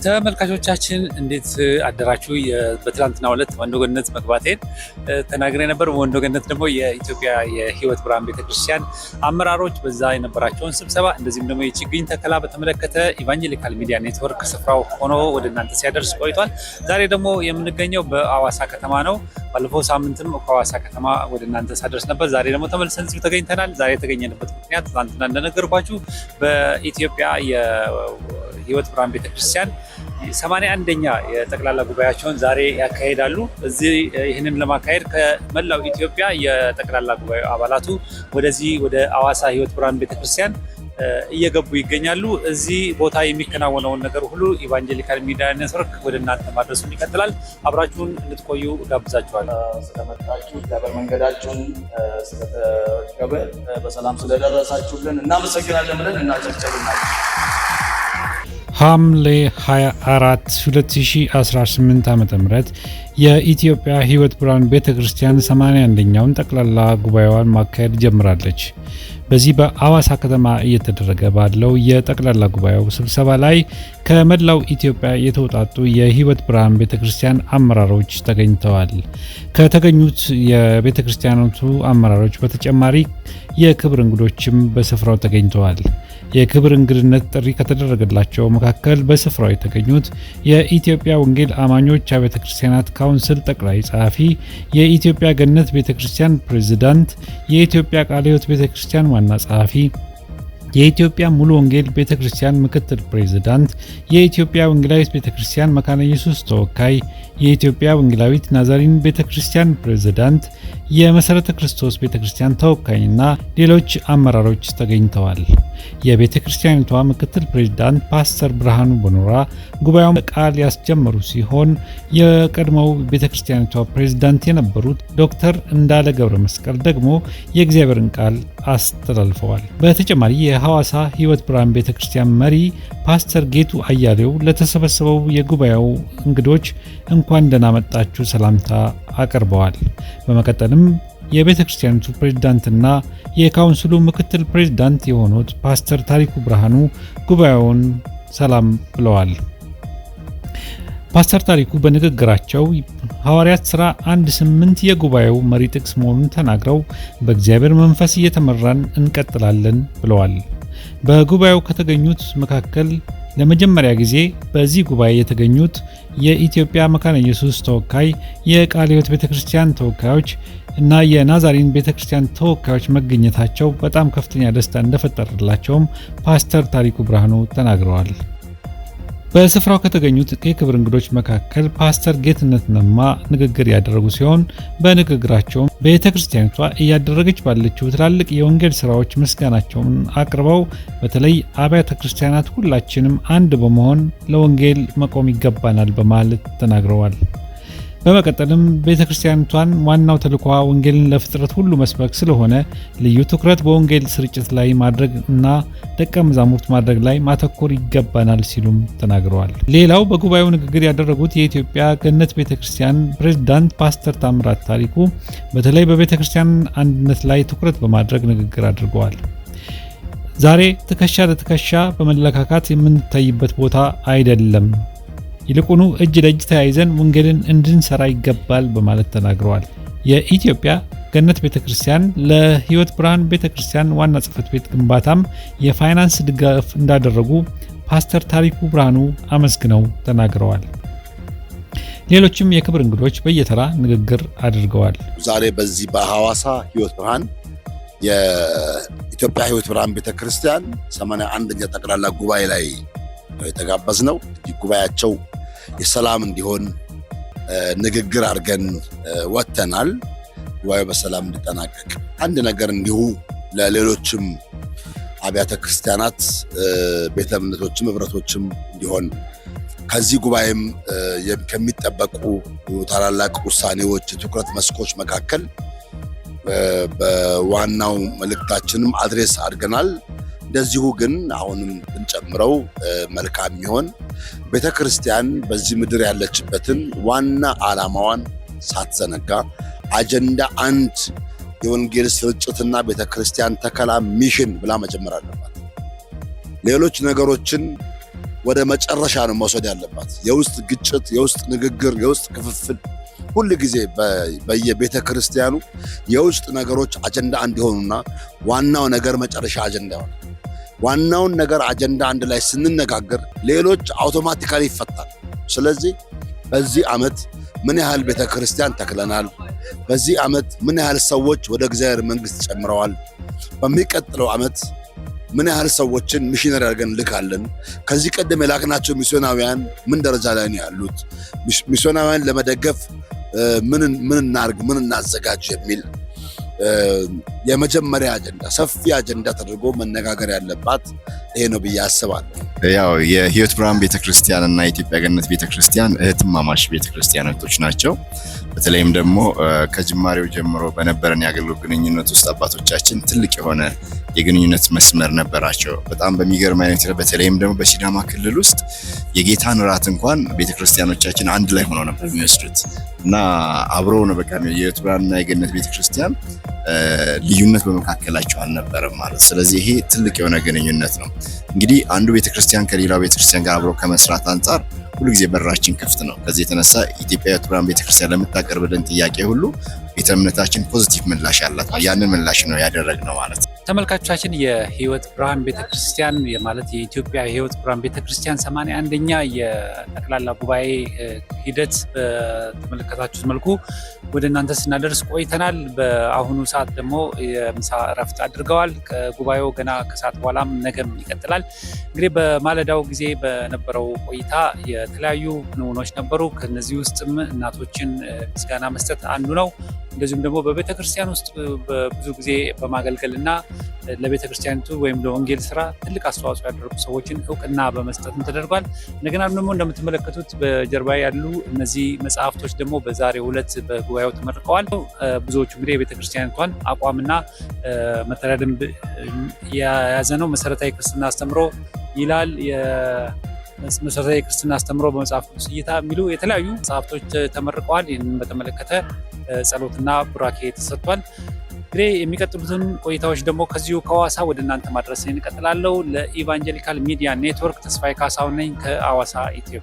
ተመልካቾቻችን እንዴት አደራችሁ? በትላንትናው ዕለት ወንዶ ገነት መግባቴን ተናግሬ ነበር። ወንዶ ገነት ደግሞ የኢትዮጵያ የሕይወት ብርሃን ቤተክርስቲያን አመራሮች በዛ የነበራቸውን ስብሰባ እንደዚህም ደግሞ የችግኝ ተከላ በተመለከተ ኢቫንጀሊካል ሚዲያ ኔትወርክ ስፍራው ሆኖ ወደ እናንተ ሲያደርስ ቆይቷል። ዛሬ ደግሞ የምንገኘው በአዋሳ ከተማ ነው። ባለፈው ሳምንትም ከአዋሳ ከተማ ወደ እናንተ ሳደርስ ነበር። ዛሬ ደግሞ ተመልሰን እዚሁ ተገኝተናል። ዛሬ የተገኘንበት ምክንያት ትናንትና እንደነገርኳችሁ በኢትዮጵያ የሕይወት ብርሃን ቤተክርስቲያን 81ኛ የጠቅላላ ጉባኤያቸውን ዛሬ ያካሄዳሉ። እዚህ ይህንን ለማካሄድ ከመላው ኢትዮጵያ የጠቅላላ ጉባኤ አባላቱ ወደዚህ ወደ አዋሳ ሕይወት ብርሃን ቤተክርስቲያን እየገቡ ይገኛሉ። እዚህ ቦታ የሚከናወነውን ነገር ሁሉ ኢቫንጀሊካል ሚዲያ ኔትወርክ ወደ እናንተ ማድረሱን ይቀጥላል። አብራችሁን እንድትቆዩ ጋብዛችኋለሁ። ስለመጣችሁ እግዚአብሔር መንገዳችሁን ስለተረከበ በሰላም ስለደረሳችሁልን እናመሰግናለን ብለን እናጨብጭብናለን። ሐምሌ 24 2018 ዓ.ም የኢትዮጵያ ሕይወት ብርሃን ቤተክርስቲያን 81ኛውን ጠቅላላ ጉባኤዋን ማካሄድ ጀምራለች። በዚህ በአዋሳ ከተማ እየተደረገ ባለው የጠቅላላ ጉባኤው ስብሰባ ላይ ከመላው ኢትዮጵያ የተውጣጡ የሕይወት ብርሃን ቤተክርስቲያን አመራሮች ተገኝተዋል። ከተገኙት የቤተክርስቲያኖቱ አመራሮች በተጨማሪ የክብር እንግዶችም በስፍራው ተገኝተዋል። የክብር እንግድነት ጥሪ ከተደረገላቸው መካከል በስፍራው የተገኙት የኢትዮጵያ ወንጌል አማኞች አብያተ ክርስቲያናት ካውንስል ጠቅላይ ጸሐፊ፣ የኢትዮጵያ ገነት ቤተክርስቲያን ፕሬዝዳንት፣ የኢትዮጵያ ቃለ ሕይወት ቤተክርስቲያን ዋና ጸሐፊ፣ የኢትዮጵያ ሙሉ ወንጌል ቤተክርስቲያን ምክትል ፕሬዝዳንት፣ የኢትዮጵያ ወንጌላዊት ቤተክርስቲያን መካነ ኢየሱስ ተወካይ፣ የኢትዮጵያ ወንጌላዊት ናዛሪን ቤተክርስቲያን ፕሬዝዳንት፣ የመሰረተ ክርስቶስ ቤተክርስቲያን ተወካይና ሌሎች አመራሮች ተገኝተዋል። የቤተክርስቲያኒቷ ምክትል ፕሬዝዳንት ፓስተር ብርሃኑ ቦኖራ ጉባኤውን ቃል ያስጀመሩ ሲሆን የቀድሞው ቤተክርስቲያኒቷ ፕሬዝዳንት የነበሩት ዶክተር እንዳለ ገብረ መስቀል ደግሞ የእግዚአብሔርን ቃል አስተላልፈዋል። በተጨማሪ የሐዋሳ ሕይወት ብርሃን ቤተክርስቲያን መሪ ፓስተር ጌቱ አያሌው ለተሰበሰበው የጉባኤው እንግዶች እንኳን ደህና መጣችሁ ሰላምታ አቅርበዋል። በመቀጠልም የቤተ ክርስቲያኒቱ ፕሬዝዳንትና የካውንስሉ ምክትል ፕሬዝዳንት የሆኑት ፓስተር ታሪኩ ብርሃኑ ጉባኤውን ሰላም ብለዋል። ፓስተር ታሪኩ በንግግራቸው ሐዋርያት ሥራ 1:8 የጉባኤው መሪ ጥቅስ መሆኑን ተናግረው በእግዚአብሔር መንፈስ እየተመራን እንቀጥላለን ብለዋል። በጉባኤው ከተገኙት መካከል ለመጀመሪያ ጊዜ በዚህ ጉባኤ የተገኙት የኢትዮጵያ መካነ ኢየሱስ ተወካይ፣ የቃለ ሕይወት ቤተክርስቲያን ተወካዮች እና የናዛሪን ቤተክርስቲያን ተወካዮች መገኘታቸው በጣም ከፍተኛ ደስታ እንደፈጠረላቸውም ፓስተር ታሪኩ ብርሃኑ ተናግረዋል። በስፍራው ከተገኙት የክብር እንግዶች መካከል ፓስተር ጌትነት ነማ ንግግር ያደረጉ ሲሆን በንግግራቸውም ቤተክርስቲያኒቷ እያደረገች ባለችው ትላልቅ የወንጌል ስራዎች ምስጋናቸውን አቅርበው በተለይ አብያተ ክርስቲያናት ሁላችንም አንድ በመሆን ለወንጌል መቆም ይገባናል በማለት ተናግረዋል። በመቀጠልም ቤተክርስቲያኒቷን ዋናው ተልዕኮዋ ወንጌልን ለፍጥረት ሁሉ መስበክ ስለሆነ ልዩ ትኩረት በወንጌል ስርጭት ላይ ማድረግ እና ደቀ መዛሙርት ማድረግ ላይ ማተኮር ይገባናል ሲሉም ተናግረዋል። ሌላው በጉባኤው ንግግር ያደረጉት የኢትዮጵያ ገነት ቤተክርስቲያን ፕሬዝዳንት ፓስተር ታምራት ታሪኩ በተለይ በቤተክርስቲያን አንድነት ላይ ትኩረት በማድረግ ንግግር አድርገዋል። ዛሬ ትከሻ ለትከሻ በመለካካት የምንታይበት ቦታ አይደለም፣ ይልቁኑ እጅ ለእጅ ተያይዘን ወንጌልን እንድንሰራ ይገባል በማለት ተናግረዋል። የኢትዮጵያ ገነት ቤተክርስቲያን ለሕይወት ብርሃን ቤተክርስቲያን ዋና ጽሕፈት ቤት ግንባታም የፋይናንስ ድጋፍ እንዳደረጉ ፓስተር ታሪኩ ብርሃኑ አመስግነው ተናግረዋል። ሌሎችም የክብር እንግዶች በየተራ ንግግር አድርገዋል። ዛሬ በዚህ በሐዋሳ ሕይወት ብርሃን የኢትዮጵያ ሕይወት ብርሃን ቤተክርስቲያን 81ኛ ጠቅላላ ጉባኤ ላይ የተጋበዝነው ጉባኤያቸው የሰላም እንዲሆን ንግግር አድርገን ወጥተናል። ጉባኤው በሰላም እንዲጠናቀቅ አንድ ነገር እንዲሁ ለሌሎችም አብያተ ክርስቲያናት ቤተ እምነቶችም ህብረቶችም እንዲሆን ከዚህ ጉባኤም ከሚጠበቁ ታላላቅ ውሳኔዎች የትኩረት መስኮች መካከል በዋናው መልእክታችንም አድሬስ አድርገናል። እንደዚሁ ግን አሁንም ብንጨምረው መልካም ይሆን ቤተክርስቲያን በዚህ ምድር ያለችበትን ዋና ዓላማዋን ሳትዘነጋ አጀንዳ 1 የወንጌል ስርጭትና ቤተክርስቲያን ተከላ ሚሽን ብላ መጀመር አለባት። ሌሎች ነገሮችን ወደ መጨረሻ ነው መውሰድ ያለባት። የውስጥ ግጭት፣ የውስጥ ንግግር፣ የውስጥ ክፍፍል ሁል ጊዜ በየቤተ ክርስቲያኑ የውስጥ ነገሮች አጀንዳ እንዲሆኑና ዋናው ነገር መጨረሻ አጀንዳ ይሆናል። ዋናውን ነገር አጀንዳ አንድ ላይ ስንነጋገር ሌሎች አውቶማቲካሊ ይፈታል። ስለዚህ በዚህ ዓመት ምን ያህል ቤተ ክርስቲያን ተክለናል? በዚህ ዓመት ምን ያህል ሰዎች ወደ እግዚአብሔር መንግሥት ጨምረዋል? በሚቀጥለው ዓመት ምን ያህል ሰዎችን ሚሽነሪ አድርገን ልካለን? ከዚህ ቀደም የላክናቸው ሚስዮናውያን ምን ደረጃ ላይ ነው ያሉት? ሚስዮናውያን ለመደገፍ ምን እናርግ፣ ምን እናዘጋጅ የሚል የመጀመሪያ አጀንዳ፣ ሰፊ አጀንዳ ተደርጎ መነጋገር ያለባት ይሄ ነው ብዬ አስባለሁ። ያው የሕይወት ብርሃን ቤተክርስቲያን እና የኢትዮጵያ ገነት ቤተክርስቲያን እህትማማች ቤተክርስቲያኖች ናቸው። በተለይም ደግሞ ከጅማሬው ጀምሮ በነበረን የአገልግሎት ግንኙነት ውስጥ አባቶቻችን ትልቅ የሆነ የግንኙነት መስመር ነበራቸው። በጣም በሚገርም አይነት በተለይም ደግሞ በሲዳማ ክልል ውስጥ የጌታን እራት እንኳን ቤተክርስቲያኖቻችን አንድ ላይ ሆነው ነበር የሚወስዱት እና አብረው ነው። በቃ የሕይወት ብርሃንና የገነት ቤተክርስቲያን ልዩነት በመካከላቸው አልነበረም ማለት። ስለዚህ ይሄ ትልቅ የሆነ ግንኙነት ነው። እንግዲህ አንዱ ቤተክርስቲያን ከሌላው ቤተክርስቲያን ጋር አብረው ከመስራት አንጻር ሁሉ ጊዜ በራችን ክፍት ነው። ከዚህ የተነሳ ኢትዮጵያ ሕይወት ብርሃን ቤተክርስቲያን ለምታቀርብልን ጥያቄ ሁሉ ቤተ እምነታችን ፖዚቲቭ ምላሽ አላት። ያንን ምላሽ ነው ያደረግነው ማለት ነው። ተመልካቾቻችን የሕይወት ብርሃን ቤተክርስቲያን ማለት የኢትዮጵያ የሕይወት ብርሃን ቤተክርስቲያን 81ኛ የጠቅላላ ጉባኤ ሂደት በተመለከታችሁት መልኩ ወደ እናንተ ስናደርስ ቆይተናል። በአሁኑ ሰዓት ደግሞ የምሳ እረፍት አድርገዋል። ከጉባኤው ገና ከሰዓት በኋላም ነገም ይቀጥላል። እንግዲህ በማለዳው ጊዜ በነበረው ቆይታ የተለያዩ ክንውኖች ነበሩ። ከነዚህ ውስጥም እናቶችን ምስጋና መስጠት አንዱ ነው። እንደዚሁም ደግሞ በቤተ ክርስቲያን ውስጥ ብዙ ጊዜ በማገልገል እና ለቤተ ክርስቲያኒቱ ወይም ለወንጌል ስራ ትልቅ አስተዋጽኦ ያደረጉ ሰዎችን እውቅና በመስጠትም ተደርጓል። እንደገና ደግሞ እንደምትመለከቱት በጀርባ ያሉ እነዚህ መጽሐፍቶች ደግሞ በዛሬው ዕለት በጉባኤው ተመርቀዋል። ብዙዎቹ እንግዲህ የቤተ ክርስቲያኒቷን አቋምና መተዳደሪያ ደንብ የያዘ ነው። መሰረታዊ ክርስትና አስተምሮ ይላል። መሰረታዊ ክርስትና አስተምሮ በመጽሐፍ ቅዱስ እይታ የሚሉ የተለያዩ መጽሐፍቶች ተመርቀዋል። ይህንን በተመለከተ ጸሎትና ቡራኬ ተሰጥቷል። እንግዲህ የሚቀጥሉትን ቆይታዎች ደግሞ ከዚሁ ከሐዋሳ ወደ እናንተ ማድረስ እንቀጥላለሁ። ለኢቫንጀሊካል ሚዲያ ኔትወርክ ተስፋዬ ካሳሁን ነኝ ከሐዋሳ ኢትዮጵያ።